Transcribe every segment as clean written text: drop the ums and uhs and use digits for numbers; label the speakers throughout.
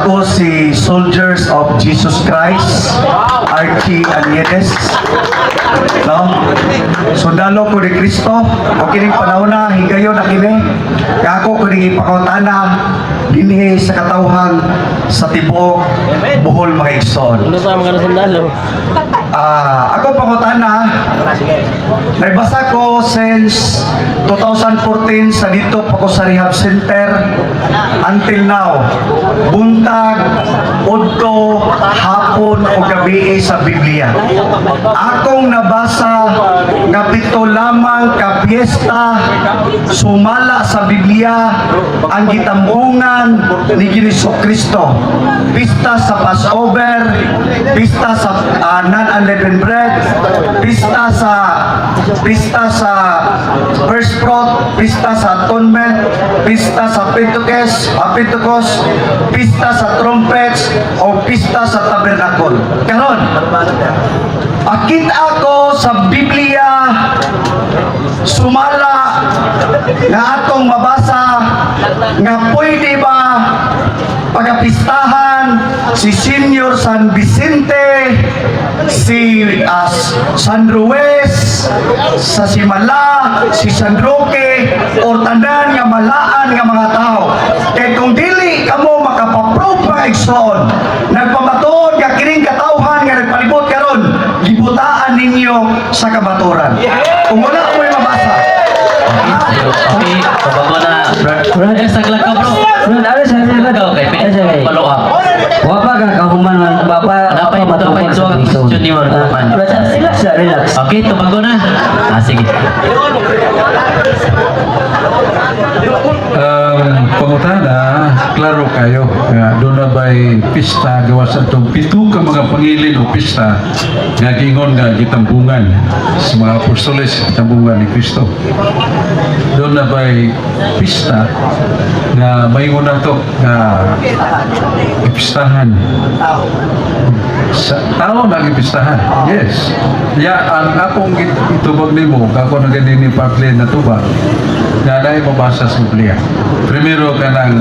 Speaker 1: Ako si Soldiers of Jesus Christ, Archie Aniedes. No? Sundalo ko ni Kristo, o kining panahon na, higayon na kini. Kaya ako kining ipakotana, dinhi sa katawhan sa tibuok Bohol mga igsoon.
Speaker 2: Ano sa mga sundalo?
Speaker 1: Ako pakotana, nagbasa ko since 2014 sa dito pa ko sa rehab center until now. Buntag, udto, hapon o gabi sa Biblia. Akong nabasa nga pito lamang ka piyesta sumala sa Biblia ang gitambungan ni Jesucristo. Pista sa Passover, pista sa non-unleavened bread, pista sa first fruit, pista sa atonement, pista sa Pentecost, pista sa trumpets, o pista sa tabernacle. Karon, akit ako sa Biblia sumala nga atong mabasa nga pwede ba pagapistahan si Senior San Vicente, si San Ruiz, sa Simala, si San Roque, o tanan nga malaan nga mga tao. Kaya kung dili kamo makapaprove mga igsoon, nagpamatuod nga kining katawhan nga nagpalibot karon, gibutaan ninyo sa kabaturan. Kung wala ko may mabasa.
Speaker 2: Okay, pabago na. Brad, saglag ka bro.
Speaker 3: Brad, ano sa nila daw?
Speaker 2: Okay, pwede follow up.
Speaker 3: Wapa ka kahuman man, bapa.
Speaker 2: Ano pa yung junior naman?
Speaker 3: Brad, relax na, relax.
Speaker 2: Okay, tumago na. Sige.
Speaker 4: Pangutana, klaro kayo nga doon na ba'y pista gawa sa itong pito ka mga pangilin o pista nga gingon nga gitambungan sa mga apostoles gitambungan ni Kristo. Doon na ba'y pista nga may unang to nga ipistahan sa tao na ipistahan. Yes. Ang akong itubag nimo kako na ganin ni Parkland na tubag nga dahil mabasa sa Biblia. Primero ka ng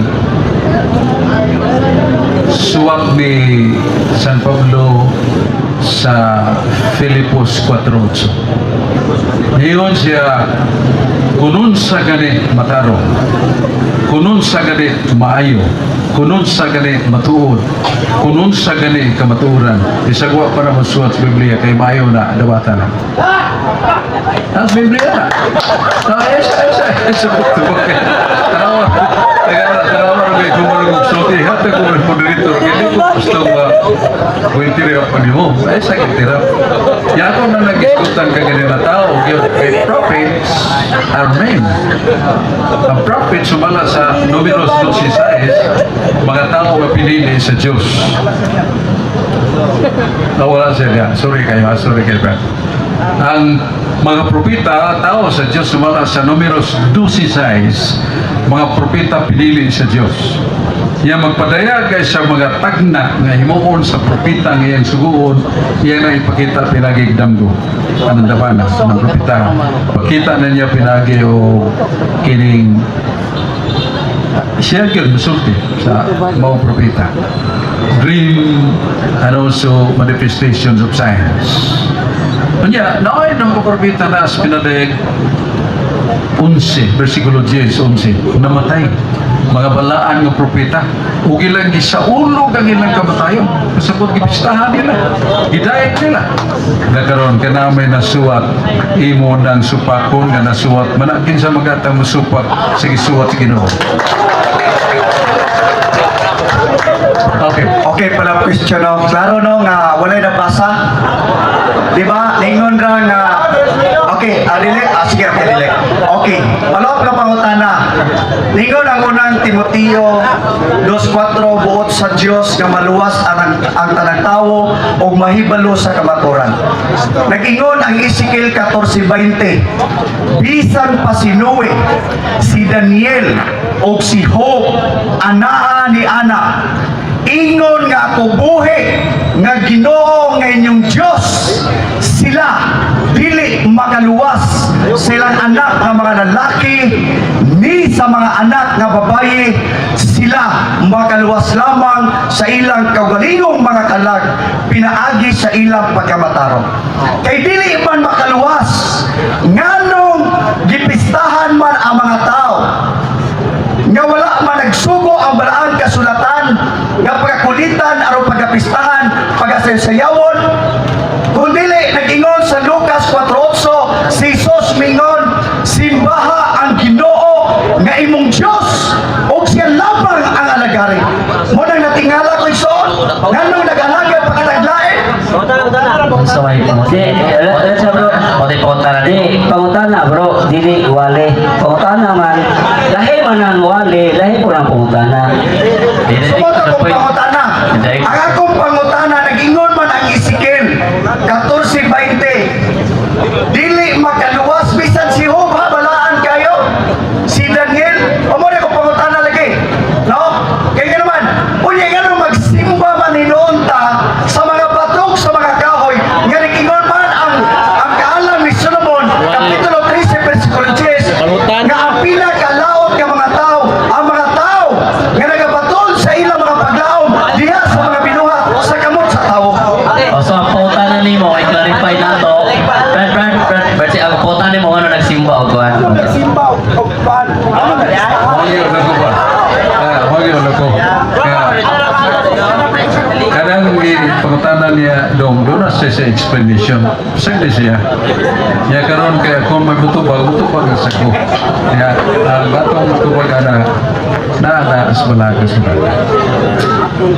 Speaker 4: suwak ni San Pablo sa Filipos 4:8. Ngayon siya kunun sa gani mataro, kunun sa gani maayo, kunun sa gani matuod, kunun sa gani kamaturan. Isagwa para masuwat sa Biblia kay maayo na dawatan na. Ang Biblia na. Tanawa rin kung marunong sulti. Hata kung may moderator, hindi ko gusto kung tirap pa niyo. Ay, sakit tirap. Yato na nag-iskutan ka ganyan na tao. Kay prophets are men. Ang prophet sumala sa numeros 12, mga tao na pinili sa Diyos. Nawala siya. Sorry kayo, Brad. Ang mga propeta, tao sa Diyos, sumala sa numeros 12, mga propeta pinili sa Diyos. Yang magpadaya kay sa mga tagna nga himuon sa propeta nga iyang suguon, iyan ang ipakita pinagig damgo. Anong dapan ng propeta? Pakita na niya pinagi o kining siya kaya musulti sa mga propeta. Dream and also manifestations of science. Kanya, naay ng mga propeta na as pinadayag 11, versikulo 10, 11, namatay. Mga balaan ng propeta. Huwag ilang gisaulog ang ilang kamatayon. Kasabot gipistahan nila. Hidayat nila. Nagkaroon ka namin nasuwat. Imo ng supakon na nasuwat. Manakin sa magatang masupak. Sige suwat sa Ginoo.
Speaker 1: Okay pala question no. Klaro no nga walay nabasa. Di ba? Ningon ra nga okay, sige, dili. Okay, palop na pangutana. Ningon ang unang Timoteo 2:4 buot sa Dios nga maluwas ang tanang tawo ug mahibalo sa kamaturan. Nag-ingon ang Ezekiel 14:20. Bisan pa si Noe, si Daniel ug si Job anaa ni Ana. Ingon nga ako buhi nga Ginoo nga inyong Dios, sila dili magaluwas silang anak ng mga lalaki ni sa mga anak nga babaye sila makaluwas lamang sa ilang kaugalingong mga kalag pinaagi sa ilang pagkamataro. Kay dili man makaluwas nganong gipistahan man ang mga tao nga wala man nagsugo ang balaang kasulatan nga pagakulitan aron pagapistahan pagasayawon kung dili nag-ingon sa Lucas 4:8 si Jesus mingon simbaha ang Ginoo nga imong Dios ug siya lamang ang alagari mo nang natingala ko ison nganong nag-alagad pagkataglain
Speaker 2: Sa may
Speaker 3: Di,
Speaker 2: pangutan.
Speaker 3: sa bro.
Speaker 2: O di pangutan na
Speaker 3: Di, pangutana bro, dili wale. Pangutana man, lahi man ang wale, lahi po ng pangutana.
Speaker 1: Sumunod akong pangutana. Ang akong pangutana, nag-ingon man ang Ezekiel 14:20. Dili makaluwas bisan si Job balaan kayo. Si Daniel, amo na akong pangutana lagi. No? Kaya naman, unya nga nung magsimba man ninoon ta sa mga batok, sa mga kahoy, nga nag-ingon man ang kaalam ni Solomon, Kapitulo 13, versikulo 10, nga ang pinakalaot nga mga tao, ang mga tao nga nagabatol sa ilang mga paglaom diha sa mga binuhat sa kamot sa tao.
Speaker 2: O so ang pangutan na nimo ay clarify na to. Brad, ang pangutan nimo ano nagsimba o kuan.
Speaker 1: Simba o pan.
Speaker 4: Hangyo na ko ba? Hangyo na ko. Kadang di pangutanan niya doon na siya sa explanation. Sige siya. Ya karon kaya kung magtutubag sa ko. Ya batong magtubag na sa balaga sa balaga.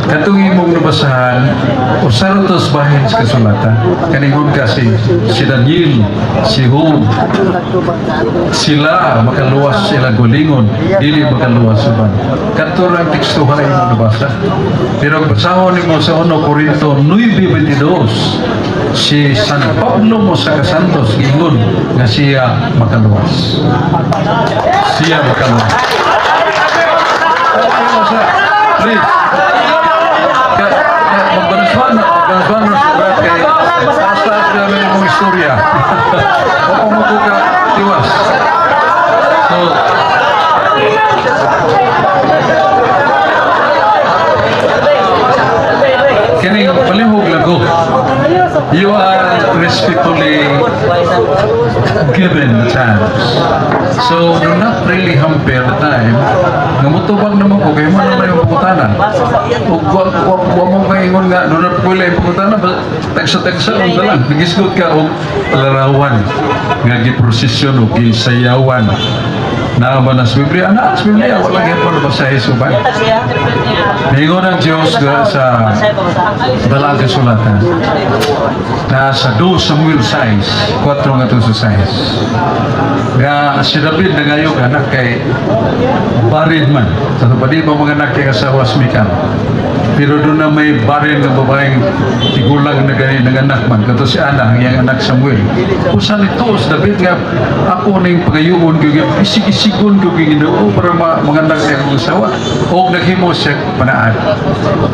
Speaker 4: Katong imong nabasahan, usarotos bahin sa kasulatan. Kaningon kasi si Daniel, si Job, sila makaluwas sila gulingon, dili makaluwas sa ban. Katurang tekstuhan ay imong nabasa. Pero basahon nimo sa 1 Corinto 9:22, si San Pablo mo sa Kasantos gingon nga siya makaluwas. Siya makaluwas. Please. Magbanaswan na surat kay taas namin yung istorya. O mo ka tiwas. So, kining palihog lago. You are respectfully given the chance. So, do not really hamper the time. Namutubag naman ko, kayo mo naman yung pangutanan. Huwag mo kaingon nga, do not pula yung pangutanan, tagsa-tagsa, huwag na lang. Nagisgot ka, huwag larawan. Nga giprosesyon, huwag isayawan. Naaman sa Biblia, sa Biblia, wala nga po nabasahe suban. Hingon ang Diyos sa dalang kasulatan na sa 2 Samuel 6, 4 nga sa 6. Nga si David nangayog anak kay barin man. Sa tupadi ba mga anak kay asawa si Mikal. Pero doon na may barin ng babaeng tigulang na ganyan ng anak man. Kato si Ana, ang iyang anak Samuel. Usan ito, si David nga, ako na yung pagayuon, isig-isigon ko ginoo para mga anak niya ng asawa. O naghimo siya panaan.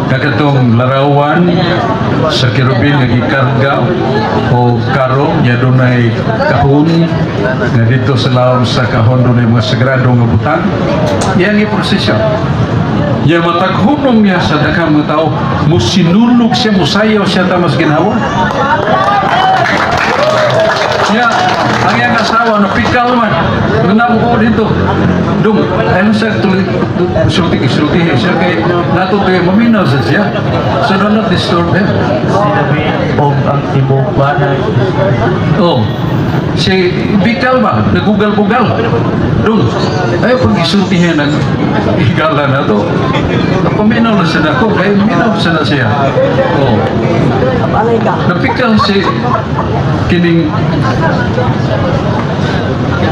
Speaker 4: Kagatong larawan sa kirubin nga ikarga o karo, niya doon ay kahon, na dito sa laom sa kahon doon ay mga sagradong nga butang. Yan yung prosesyon. Ya mataghunong niya sa daghang mga tao, musinulog siya, musayaw siya tamas ginawa. Ya, ang iyang asawa, napikaw man. Ngunang ko dito. Dum, ano siya, sulti siya kay natutuloy, maminaw sa siya. So do not disturb him.
Speaker 2: O ang tibok ba na
Speaker 4: Oh, si Bikal ba? Nagugal-bugal. Dum, ay pag isultihin ang higala na to. Napaminaw na siya ako, kaya minaw siya na siya. Oh. Napikal si kining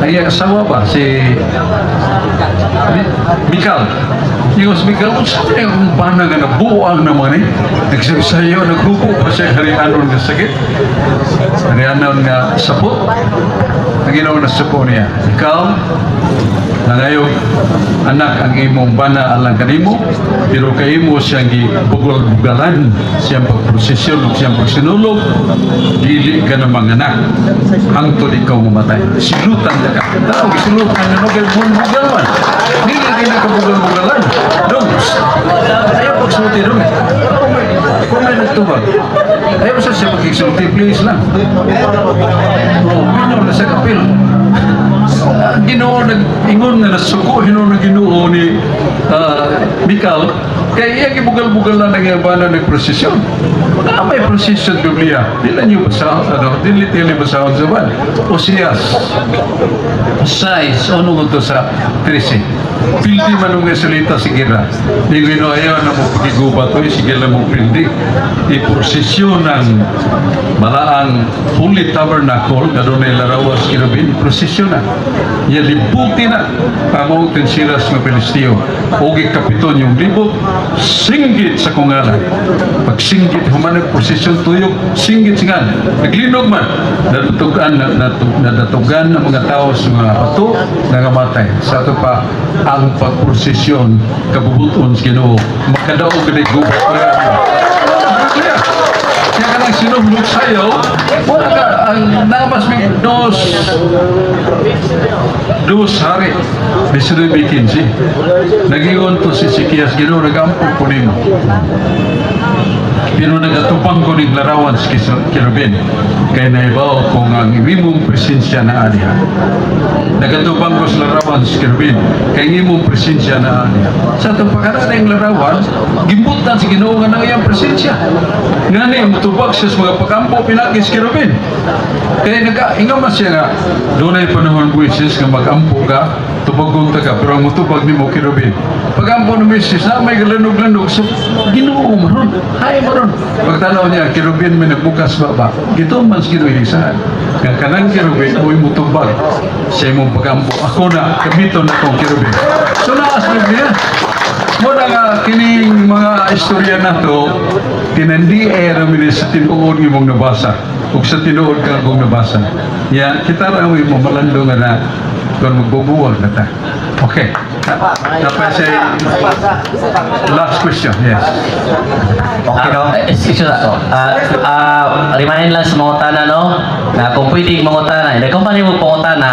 Speaker 4: ay asawa ba si Mikal. Yung si Mikal, saan yung bana nga nabuang naman eh. Nagsasayaw, naghubo pa siya harianon nga sakit. Harianon nga sapot. Ang ginawa na sapo niya. Ikaw, nangayon, anak ang imong bana alang kanimo, pero kay mo siyang gibugol-bugalan, siyang pagprosesyon, siyang pagsinulog, dili ka na mga anak. Hangtod ikaw mamatay. Silutan ka. Tao, silutan na nagbugal man. Hindi ka nagkabugal-bugalan. Dong, ayaw pagsulti dong eh. Kung may nagtubag, ayaw sa siya pagkisulti, please lang. Minaw na sa kapil. Ginoo nag-ingon na nasuko, Ginoo na Ginoo ni Mikal, kaya iya gibugal-bugal na nangyabana nagprosesyon. May prosesyon Biblia. Dila niyo basa, dili basahon sa ban. Oseas 6, ano mo to sa 13. Pildi man nga salita sigira. Di Ginoo ayaw na mo pagigubat o sige lang mo pildi. I-prosesyon ng malaang Holy Tabernacle na doon ay larawas kirubin, prosesyon na. Iya libuti na pamautin silas ng Pilisteo. Ogi kapiton yung libot, singgit sa kungalan. Pag singgit, humanag prosesyon tuyok, singgit singan. Naglinog man, nadatugan ng mga tao sa mga bato, nangamatay. Sa ito pa, ang pagprosesyon, kabubuton sa Ginoo, makadaog na gubat. Kaya ka lang sinuhlog sa'yo, wala ka, ang namas may dos hari, Mr. McKinsey. Nag-iwan to si Sikias, Ginoo, nag-ampun po nimo. Pero nagatupang ko ng larawan sa kirubin. Kaya naibaw kung ang imimong presensya na aliha. Nagatupang ko sa larawan sa kirubin. Kaya imimong presensya na aliha. Sa itong pagkaraan ng larawan, gimbutan sa Ginoo nga ng iyang presensya. Nga na yung matubag siya sa mga pagkampo pinagis kirubin. Kaya ingamas siya nga, doon ay panahon buwisis nga mag-ampo ka, tubagong ka, pero ang matubag ni mo kirubin. Pag-ampo ng buwisis na may lanog-lanog, so Ginoo maron, hay maron. Pagtanaw niya, kirubin may nagbukas baba, gito man sa ginuilisahan. Ang kanang kirubin, amoy mutubag sa imong pag-ampo. Ako na, kabito na itong kirubin. So naas niya. Muna nga, kining mga istorya na to, tinandi ay ramin sa tinuod ng mong nabasa. Kung sa tinuod ka mong nabasa. Yan, kita lang mo mamalando nga na kung magbubuwag na ta. Okay. Tapos say, last question, yes.
Speaker 1: Okay, no?
Speaker 2: Excuse me. Remind lang sa mga utana, no? Na kung pwede mga utana, kung paano mo pang utana,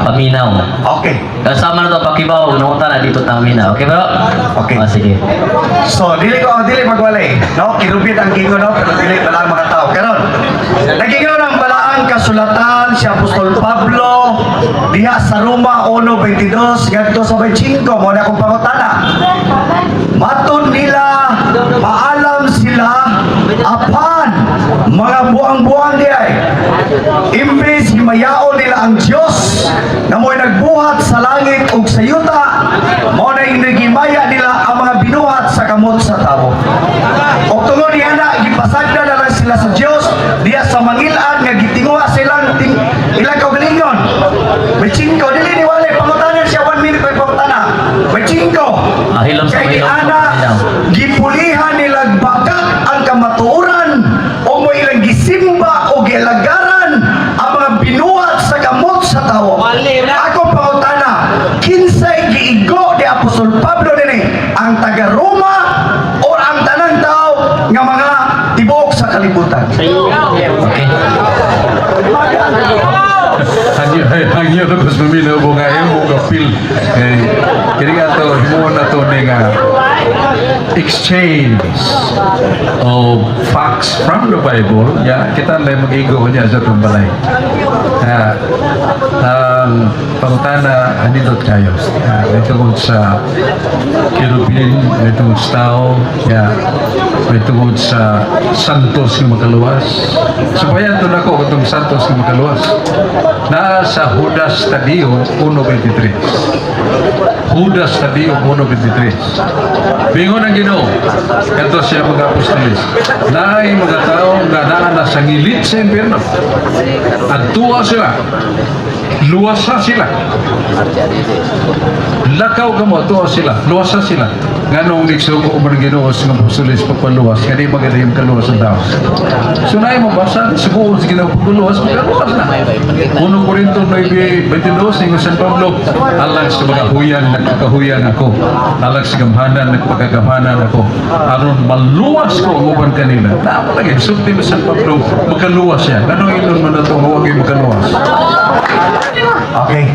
Speaker 2: paminaw.
Speaker 1: Okay.
Speaker 2: Kasama na ito, pakibaw, ng utana dito paminaw. Okay, bro?
Speaker 1: Okay.
Speaker 2: Sige.
Speaker 1: So, dili magwalay. No? Kirubin ang gingo, no? Pero dili balaang mga tao. Karon, nagingaw ng balaang kasulatan si Apostol Pablo diha sa Roma 1:22 ngadto sa 25 mo na akong pangutana. Matud nila, maalam sila apan mga buang-buang diay. Imbes himayaon nila ang Dios na mo'y nagbuhat sa langit ug sa yuta, mo na inigimaya nila ang mga binuhat sa kamot sa tao. Og tungod niya na gipasagda na lang sila sa Dios diya sa mangilan nga gitinguha silang ilang kaugalingon. May 5 dili ni wala pangutanan siya 1 minute may pangutana. May 5.
Speaker 2: Hilom sa
Speaker 1: Kay
Speaker 2: hilom.
Speaker 1: ana gipulihan nila bakat ang kamatuoran o mo ilang gisimba o gilagaran ang mga binuhat sa kamot sa tao. Ako pangutana, kinsay giigo ni Apostol Pablo nini, ang taga Roma o ang tanang tao nga mga tibuok sa kalibutan.
Speaker 4: Hanya tapos maminaw mo nga yung mga pil. Kaya nga ito, himuon na ito nga exchange of facts from the Bible. Ya, kita lang mag-igo niya sa itong balay. Ang pangutana, anindot kayo. Ito kung sa kirubin, ito kung sa tao, ito kung sa santos ng makaluwas. Subayan doon ako itong santos ng makaluwas. Nasa Judas Tadio 1:23. Judas Tadio 1:23. Bingon ang Ginoo. Ito siya mga apostolis. Naay mga tao na naana sa ngilit sa impyerno. At tuwa sila. Luwasa sila. Lakaw ka mo, tuwa sila. Luwasa sila. Nga nung nagsuko ko ng Ginoo sa mga apostolis pagpaluwas, kaya di maganda yung kaluwas ng tao. So naay mabasa, siguro sa Ginoo pagpaluwas, magkaluwas na. 1 Corinto 9:22, ng San Pablo, alang sa mga huyan, nagpakahuyan ako. Alang sa gamhanan, nagpakagamhanan ako. Aron maluwas ko ang uban kanila. Naman lagi, sulti mo San Pablo, magkaluwas siya. Anong ilon mo na ito, huwag yung magkaluwas.
Speaker 1: Okay.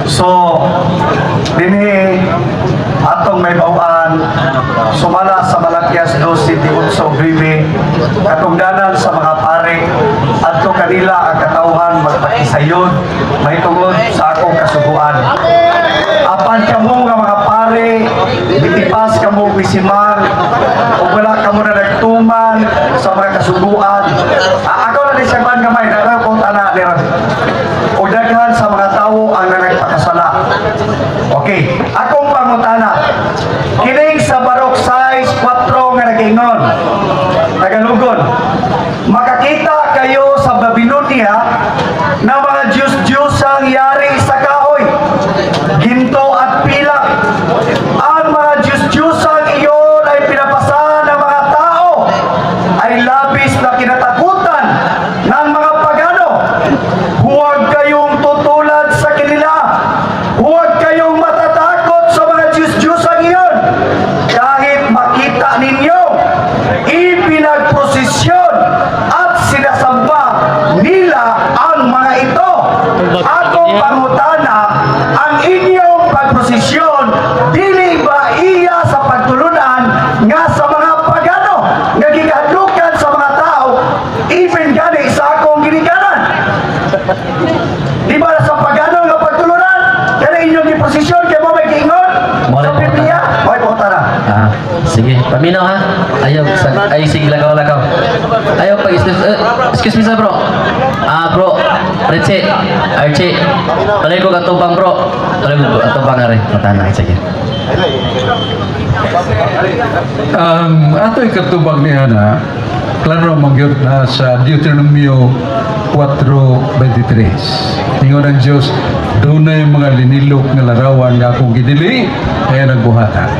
Speaker 1: So, dinhi atong may bawaan sumala sa Malaquias 2:18 Gribe katungdanan sa mga pare adto kanila ang katawhan magpakisayod mahitungod sa akong kasuguan. Apan kamo nga mga pare, bitipas kamo bisimar o wala kamo na nagtuman sa mga kasuguan. Ako na disagban gamay na kung tana nila. O daghan sa mga tao ang nagpakasala. Okay, akong pangutana. Kining sa Barok size 4 nga nagingon. Tagalugod. Makakita kayo sa Babilonia na mga Diyos-Diyosang yari sa kahoy, ginto at pilak. Ang mga Diyos-Diyosang iyon ay pinapasahan ng mga tao ay labis na kinatakutan ng mga pagano. Huwag kayong tutulad sa kanila. Huwag kayong matatakot sa mga Diyos-Diyosang iyon. Kahit makita ninyo, ipinagprosesyon at sinasamba nila ang mga ito. Akong pangutana, ang inyong pagprosesyon, dili ba iya sa pagtulunan nga sa mga pagano, nga gigahadlukan sa mga tao, even gani sa akong ginikanan? Di ba sa pagano nga pagtulunan, kaya inyong giprosesyon, kaya mo may giingon? Sa Biblia, may pangutana.
Speaker 2: Sige, paminaw ha. Ay sige lagaw. Ayaw pag excuse me sa bro. Bro, Archie. Talay ko katubang bro. Talay ko katubang na rin. Matana, sige.
Speaker 4: Ato ikatubag niya na klaro magyod na sa Deuteronomio 4:23. Ingon ang Diyos, doon na yung mga linilok na larawan nga akong gidili, kaya nagbuhata.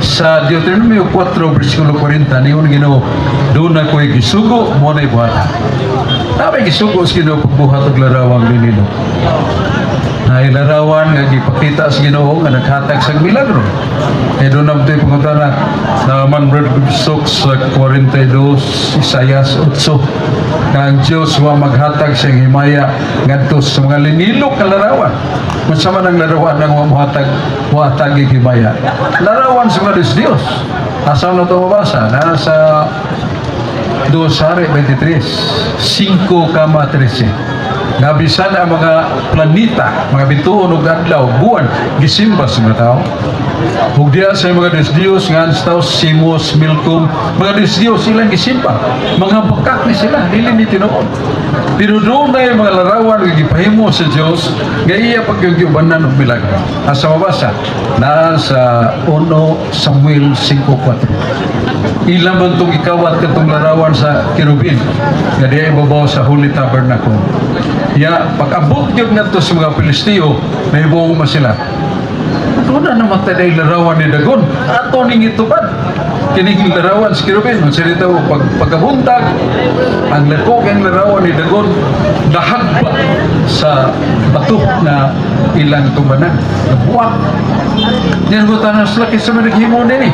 Speaker 4: Sa Deuteronomio 4:40, ingon Ginoo, doon na ko'y gisugo, mo na ibuhata. Tapos gisugo sa Ginoo pagbuhat og larawang linilok. Na ilarawan nga gipakita sa Ginoo nga naghatag sa milagro. Doon na ito'y pangutana na manbredsok sa 42, Isaias 8. Na ang Diyos wa maghatag sa himaya ngadto sa mga linilok na larawan. Masama ng larawan ng muhatag himaya. Larawan sa mga Diyos. Asa na ito mabasa? Nasa 2:23, 5:13. Nabisan ang mga planeta, mga bituon ug adlaw, buwan, gisimba sa mga tao. Ug diya sa mga Diyos nga anstaw Simos, Milkom, mga Diyos silang gisimba. Mga bakak ni sila, dili ni tinuod. Pero doon na yung mga larawan nga gipahimo sa Diyos, nga iya paggyubanan og milagro. Asa mabasa? Nasa 1 Samuel 5:4. Ilang man itong ikawat katong larawan sa kirubin nga diya ibabaw sa Holy Tabernacle. Ya, pag-abot yun nga to sa mga Pilisteo, may buong sila. Ito na naman tayo larawan ni Dagon. Ato ning itubad. Kining larawan sa kirubin. Ang salita mo, pagkabuntag, ang lakog ang larawan ni Dagon, nahagba sa bato na ilang tubanan. Nabuwak. Yan ko tanong sa laki sa mga naghimo din eh.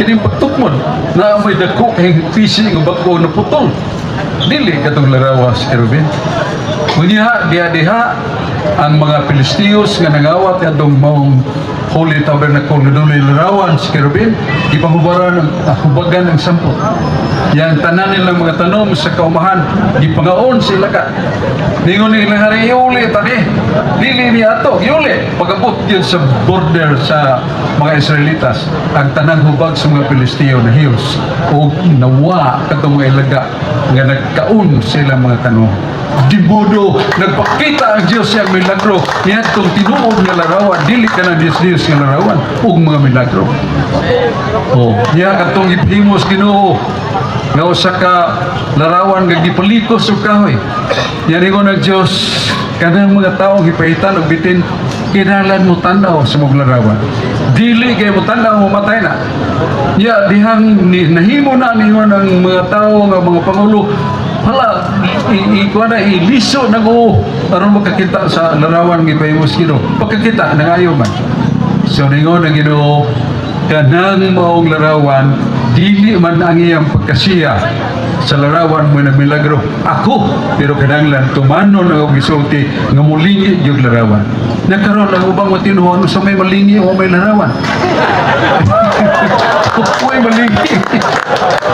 Speaker 4: Kining pagtukmon na may dako kayong pisi ng bako na putol. Dili katong larawan sa kirubin. Kunya diha ang mga Pilistiyos nga nangawat atong maong Holy Tabernacle nga doon larawan sa kirubin, ipangubaran ang hubagan ng sampot. Yang tanan nilang mga tanom sa kaumahan, ipangaon sila ka. Ningon nilang hari iuli tani, dili ni ato, iuli. Pagabot yun sa border sa mga Israelitas, ang tanang hubag sa mga Pilistiyo na hiyos o nawa katong mga ilaga nga nagkaon sila mga tanom. Di modo nagpakita ang Diyos sa milagro niya itong tinuod nga larawan, dili ka na Diyos nga larawan o mga milagro. Niya katong ipimos Ginoo nga usa ka larawan nga gipalikos og kahoy. Yan ingon ang Diyos kanang mga tawo gipahitan og bitin, kinahanglan mo tanaw sa mga larawan. Dili kay mo tanaw mo matay na. Ya dihang nahimo na ningon ang mga tawo nga mga pangulo hala, iliso na ko aron makakita sa larawan ng ipahimos Ginoo. Pagkakita, nangayo man. So, ningon ang Ginoo, kanang maong larawan, dili man ang iyang pagkasiya sa larawan mo na milagro. Ako, pero kinanglan, tumanon ako gisulti nga mulingi yung larawan. Nagkaroon ang ubang matinuhan sa may malingi o may larawan. Uy, malingi.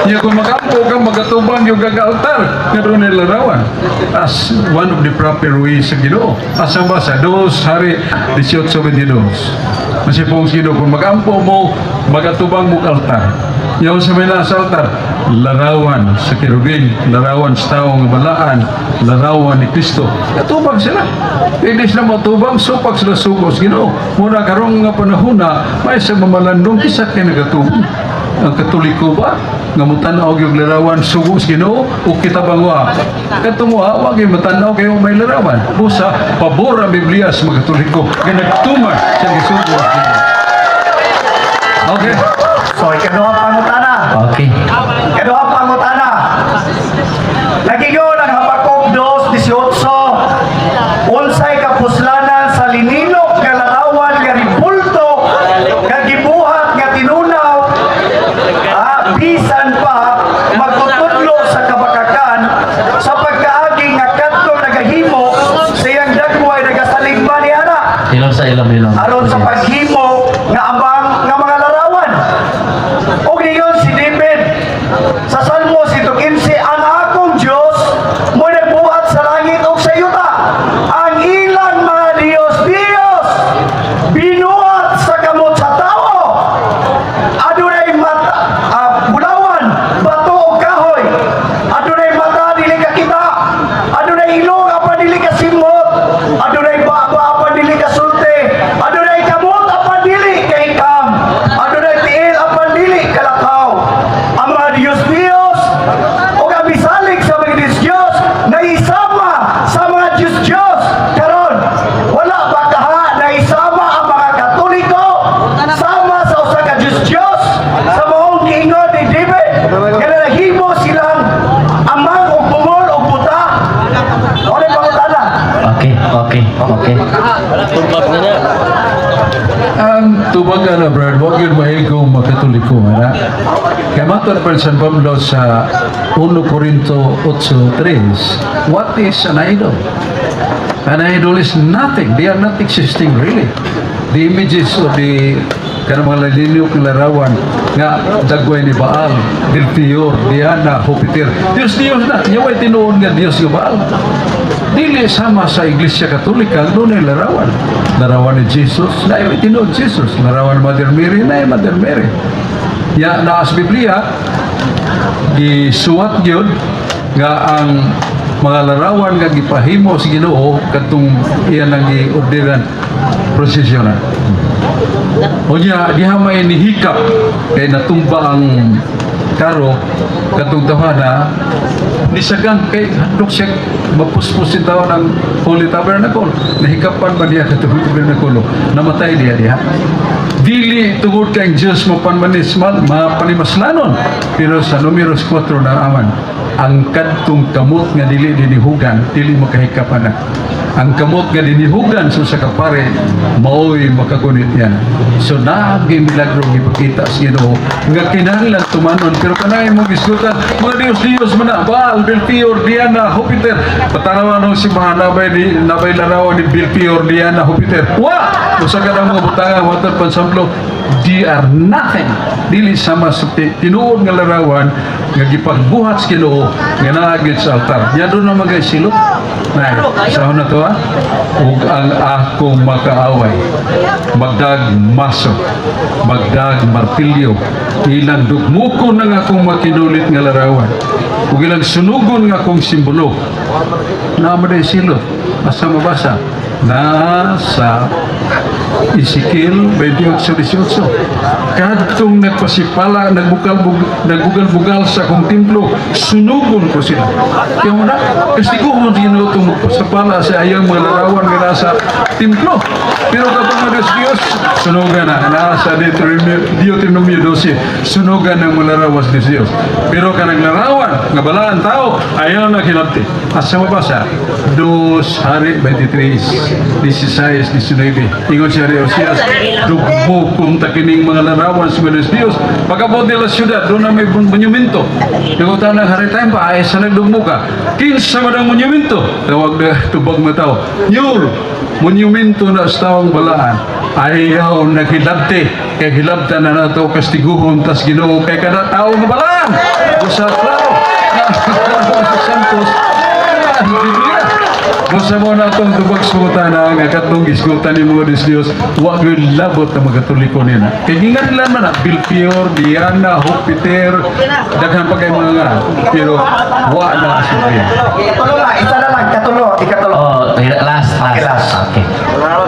Speaker 4: Yung kung magampo ka, magatubang yung gag-altar. Ngaroon na larawan. As one of the proper ways sa Ginoo. Asa ba sa 2 hari 18:22. Masipong Ginoo, kung magampo mo, magatubang mo altar. Yung sa may nasa altar, larawan sa kirubin, larawan sa taong balaan, larawan ni Kristo. Katubang sila. Hindi sila matubang, supak sila sugos. Ginoo, muna karong nga panahon na may sa mamalandong isa kayo nagatubang. Ang Katoliko ba? Ngamutanaw yung larawan sugos Ginoo o kita bangwa. Katumuha, wag yung matanaw kayo may larawan. Busa, pabor ang Biblia sa mga Katoliko. Kaya nagtumar sa sugos Ginoo. Okay.
Speaker 1: So, ikaduha pangutana.
Speaker 2: Okay.
Speaker 1: Ikaduha pangutana. Nagigo ng Habakuk 2:18. Unsay kapuslanan sa lininok nga larawan nga ribulto nga gibuhat nga tinunaw bisan pa magtutudlo sa kabakakan sa pagkaagi nga kadto nagahimo siyang dagway nagasaligba ni ana
Speaker 2: Ilong sa ilong.
Speaker 1: aron sa paghimo nga abang nga mga larawan. O ngayon si David sa Salmo 115, ang akong Diyos mo nagbuhat sa langit o sa yuta. Ang ilang mga Diyos binuhat sa kamot sa tao. Adunay mata, bulawan, bato o kahoy. Adunay mata dili ka kita. Adunay ilong apa dili ka simot. Adunay baba apa dili ka sulti. Adunay kamot apa dili ka ikam. Adunay tiil apa dili ka lakaw. Ang mga Diyos o kabisalig sa mga Diyos na isama sa mga Diyos karon. Wala ba kaha na isama ang mga Katoliko sama sa usa ka Diyos sa maong giingon ni David kaya nahimo silang amang o bungol o buta. Ano yung pangutana?
Speaker 2: Okay.
Speaker 4: Ang tubag na Brad, huwag yun maigong makatoliko. Kaya matod pa San Pablo sa 1 Corinto 8:3, what is an idol? An idol is nothing. They are not existing really. The images of the kanang mga laliniw ng larawan nga dagway ni Baal, Belfior, Diana, Jupiter. Diyos na. Yaway tinuon nga Diyos yung Baal. Dili sama sa Iglesia Katolika, doon ay larawan. Larawan ni Jesus, na yung tinuod Jesus. Larawan ni Mother Mary, na yung Mother Mary. Ya, naas Biblia, gisuwat yun, nga ang mga larawan nga gipahimo sa Ginoo katong iyan ang giordiran prosesyonan. O niya, diha may nihikap kay natumba ang karo katong tawhana nisagang kay handok siya mapuspusin daw ng Holy Tabernacle. Nahikapan ba niya katong Tabernacle? Namatay diha. Dili tungod kay Diyos mapanimaslanon. Pero sa numeros 4 na aman, ang kadtong kamot nga dili dinihugan, dili makahikapan na. Ang kamot nga dinihugan sa kapare, mao'y makagunit yan. So naagi milagro ipakita sa Ginoo nga kinahanglan tumanon. Pero kanay mong isgutan, mga Diyos man na, Baal, Belfior, Diana, Jupiter. Patarawan nung si Mahanabay larawan ni Belfior, Diana, Jupiter. Wa! Usa ka ng mga butangan, water pansamplo, they are nothing. Dili sama sa tinuod nga larawan nga gipagbuhat sa Ginoo nga naagit sa altar. Yan doon naman guys silot. Nay, sa na to ug ang akong makaaway magdag maso, magdag martilyo, ilang dugmukon ng akong makinulit nga larawan ug ilang sunugon nga akong simbolo. Naman silot. Asa mabasa? Nasa Ezekiel 28:18. Kadtong nagpasipala, nagbugal-bugal sa akong templo, sunugon ko sila. Kaya mo na, kasi ko mo dinutong magpasipala sa ayang mga larawan nga nasa templo. Pero kapag Diyos, sunugan na. Nasa Deuteronomio 12, sunugan ng mga larawas ni Diyos. Pero kanang larawan, nga balaan tao, ayaw na kinabti. Asa mabasa? 2 Hari 23, 16, 19. Ingon siya nga ni Osias, dugmo kung takining mga larawan sa mga Diyos. Pagkabot nila syudad, doon na may monumento. Nagutan ng haritime pa, ay sa nagdugmo ka. Kinsa man ang monumento? Tawag na tubag na tao. Nyur, monumento na sa tawang balaan. Ayaw nakilabte, kay hilabta na nato kastiguhon, tas ginoo kay kada tao nga balaan. Busa klaro. Santos. Musa mo na itong tubag sumutana nga katong isgutan ni mo des Dios, wag yung labot na magkatoliko nila. Kaya ingat lang man, Bilpior, Diana, Jupiter, daghan pa kayo mga nga. Pero wag na asubin.
Speaker 1: Katulo na, isa na lang, ikatulo.
Speaker 2: Oh, last.
Speaker 1: Okay, last.
Speaker 2: Okay.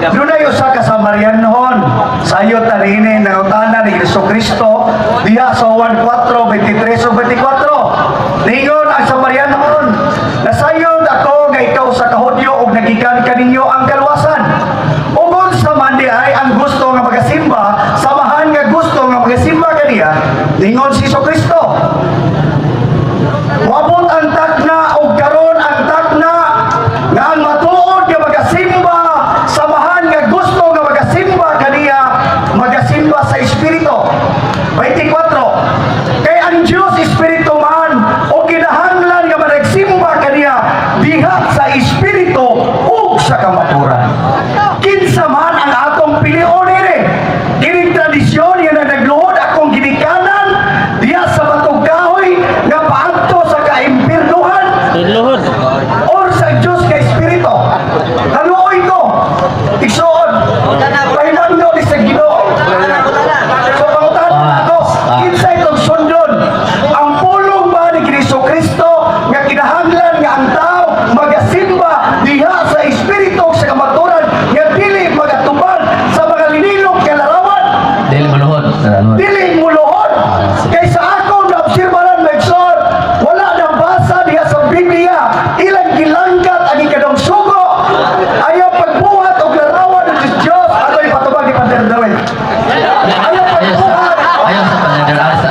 Speaker 1: Doon na yung sa kasamarianhon, sa iyo tarinin ng utana ni Jesucristo, diha sa Juan 4, 23 o 24. Ningon ang Samarianhon, nasayon ako nga ikaw sa kahudyo ug nagikan kaninyo ang kalwasan. Ugod sa mandi ay ang gusto nga magasimba, samahan nga gusto nga magasimba kaniya, ningon si Jesucristo. Wabot ang takna ug karon ang takna nga ang matuod nga magasimba, samahan nga gusto nga magasimba kaniya, magasimba sa Espiritu. 24. Kay ang Diyos Espiritu man o kinahanglan nga managsimba kaniya diha sa Espiritu ug sa kamaturan. Kinsa man ang atong pilion ini, kining tradisyon nga nagluhod akong ginikanan diha sa batog kahoy nga paadto sa kaimpirnuhan or sa Diyos ka Espiritu. Haluoy ko, igsuon, pahimando ni sa Ginoo. So, pangutahan ako, kinsa itong sundon, ang pulong ba ni Jesucristo nga kinahanglan nga ang tao magasimba diha sa Espiritu sa kamaturan nga dili magatubag sa mga linilog kalarawan,
Speaker 2: Dili maluhod.
Speaker 1: dili muluhod. Kaysa ako naobserbaran magson, wala nang basa diha sa Biblia, ilang gilanggat ang ikadong sugo, ayaw pagbuhat og larawan ng Diyos. Ano yung patubag ni Pater Dawid? Ayaw pagbuhat.
Speaker 2: Ayaw sa panadalasa.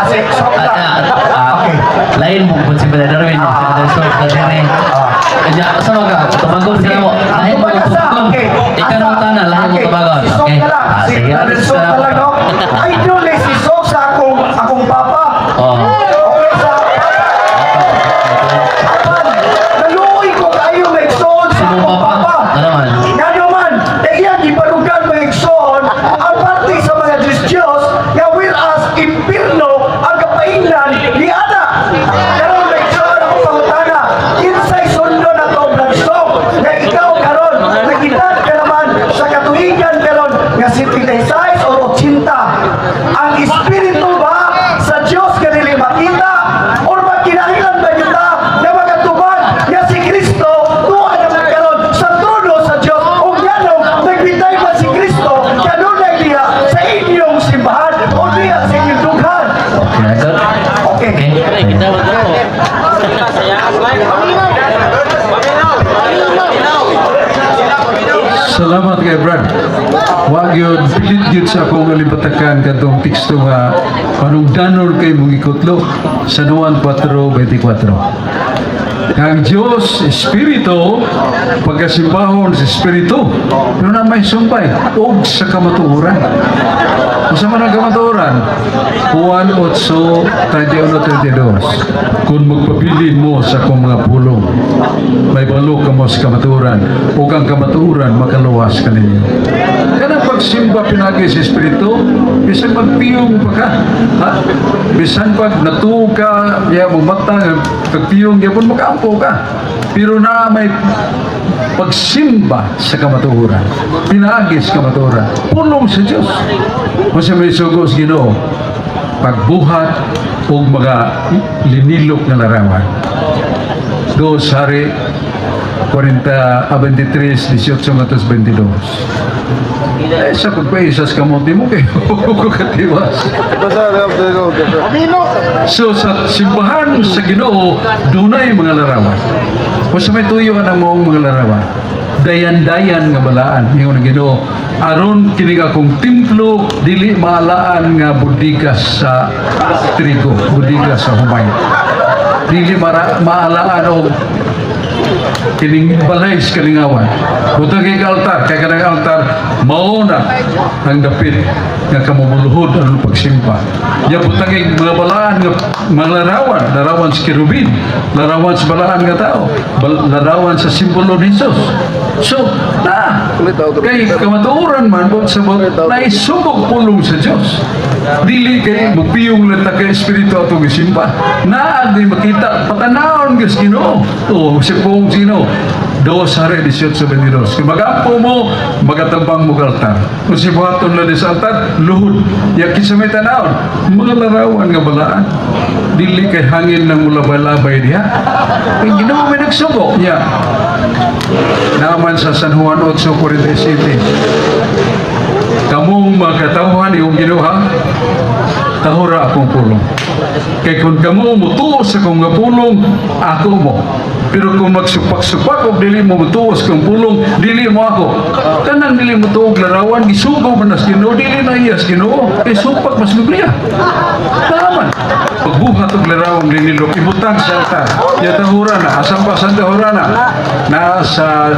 Speaker 1: Asik, okay.
Speaker 2: Lain mo kung si Brother Darwin, si Brother Sof, si Brother Darwin. Kaya, sama ka, tumagon sila mo. Lain mo kung tumagon. Ikaw naman tanah, lain mo tumagon.
Speaker 1: Si Sok
Speaker 2: Okay.
Speaker 1: na lang. Si
Speaker 2: Sige.
Speaker 1: Brother Sok na lang, no? Idol eh, si Sok sa akong papa.
Speaker 2: Oh.
Speaker 1: Okay, sa naluoy ko kayo may igsoon sa
Speaker 2: Sino
Speaker 1: akong
Speaker 2: pa?
Speaker 1: papa.
Speaker 2: Ano man?
Speaker 1: Nga naman, iyan iparugan may igsoon ang parte sa mga Diyos nga whereas impirno ang kapainan ni Ana. Karon may igsoon ako pangutana, kinsay sundo na to Bradsok nga ikaw karon nakitan ka naman sa katuigan karon nga 76 o 80. Ang Espiritu ba sa Diyos ka dili makita or magkinahanglan ba kita na magatubag nga si Kristo tuwa naman karon sa trono sa Diyos o gano'n nagbitay ba si Kristo kanunay diha sa inyong simbahan o diha sa inyong dughan.
Speaker 2: Okay, good.
Speaker 1: Okay.
Speaker 2: Okay.
Speaker 4: Salamat kay Brad. Wag yun, pilit yun sa akong alibatakan katong teksto nga panungdanon kay mong ikutlo sa Juan 4:24. Ang Diyos, Espiritu, pagkasimbahon sa Espiritu, pero na may sumpay, og sa kamatuoran. Kung sa mga kamatuoran, Juan 8:31-32, kung magpabilin mo sa akong mga pulong, may balo ka mo sa kamatuoran, o ang kamatuoran, makaluwas ka ninyo. Kaya pagsimba pinagi sa Espiritu, bisan magpiyong pa ka, ha? Bisan pag natuog ka, ya mo mata, pagpiyong, ya pun makaampo ka. Pero na may pagsimba sa kamatuoran, pinagi sa kamatuoran, pulong sa Diyos. Masa may sugos Ginoo, pagbuhat o mga linilok na larawan. Dos Hari 23:18-22. Eh, sa pagpaisas ka mo, di mo kayo katiwas. So, sa simbahan sa Ginoo, dunay mga larawan. Kung sa may tuyo ka ng mga larawan, dayan-dayan nga balaan, yung Ginoo, aron kinig akong templo, dili maalaan nga budigas sa trigo, budigas sa humay. Dili maalaan o kining balay sa kalingawan. Butang kay altar, kay kanang altar, mauna ang dapit nga kamumuluhod ang pagsimpa. Ya butang kay mga balaan nga mga larawan sa kirubin, larawan sa balaan nga tao, larawan sa simbolo ni Jesus. So, kay kamatuoran man kung sa naisubok pulong sa Diyos. Dili kay magpiyong lang kay Espiritu atong isimba. Di makita, patanawon gas Ginoo. O, si Pong Ginoo. 2:18. Kung mag-ampo mo, magatambang mo kaltar. Kung si buhaton na sa altar, luhod. Yakin sa may tanawon, mga larawan nga balaan. Dili kay hangin ng mulabay-labay diha. Kung Ginoo may nagsugo niya. Naman sa San Juan 8:47. Kamong magkatawhan iyong Ginoo, tahura akong pulong. Kaya kung kamo mutuos akong nga pulong, ako mo. Pero kung magsupak-supak o dili mo mutuos kong pulong, dili mo ako. Kanang dili mo tuog larawan, gisugaw man nas Ginoo, dili na iyas Ginoo. Kaya supak mas Biblia. Naman. Pagbuhat og larawan linilok, ibutang sa altar. Ya tahura na, asang pasan tahura na. Nasa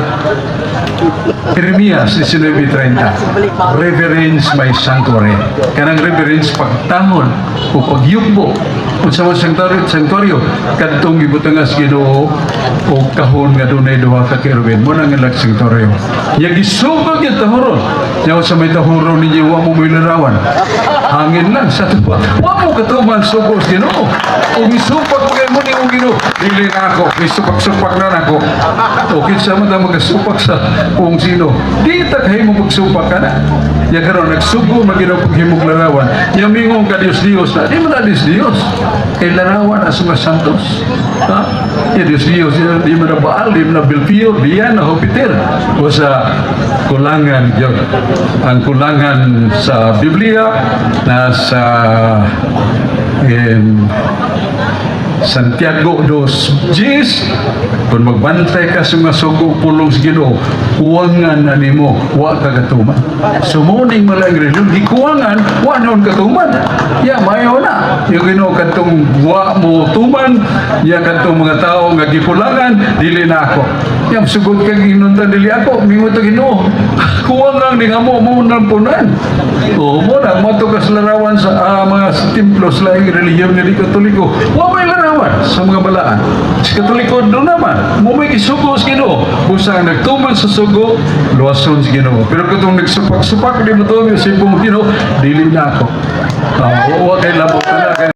Speaker 4: Jeremias 19:30. Reverence my sanctuary. Kanang reverence pagtahon o pagyukbo kung sa mga sanctuaryo kadtong gibutangas Ginoo o kahon nga dunay duha ka kerubin mo nang ilag sanctuaryo. Ya gisugod yung tahuron. Yaw sa may tahuron ninyo wa mo may larawan. Hangin lang sa tuwa. Wa mo katuman sugos Ginoo. Kung isupak pagay mo ni Ginoo, dili na ako. Isupak-supak na ako. O kinsa man ta magasupak sa kung sino. Di ta kay mo magsupak ka na. Ya karon nagsugo maginaw paghimog larawan. Ya mingong ka Dios na. Di mo na Dios. Kay larawan as mga santos. Ha? Ya Dios, di mo na Baal, di mo na Belfio, diyan na Jupiter. O sa kulangan yun. Ang kulangan sa Biblia nasa Santiago 2:10 kung magbantay ka sa mga sugo pulong sa Ginoo, kuwangan na nimo wa ka katuman. Sumuning mo lang rin gikuwangan wa noon katuman. Ya mayo na yung Ginoo kadtong wa mo tuman, ya kadtong mga tao nga gikulangan dili na ako. Yang sugod kang hinunta dili ako, mingo to Ginoo. Kuwangan ni nga mo nang punan. O mo na mo to kas larawan sa mga templos laing relihiyon ni Katoliko. Wa may larawan sa mga balaan. Sa Katoliko doon naman, mo may kisugo sa Ginoo. Busang nagtuman sa sugo, luwason sa Ginoo. Pero katong nagsupak-supak di mo to yung sipong Ginoo, dili na ako. Wa kay labot na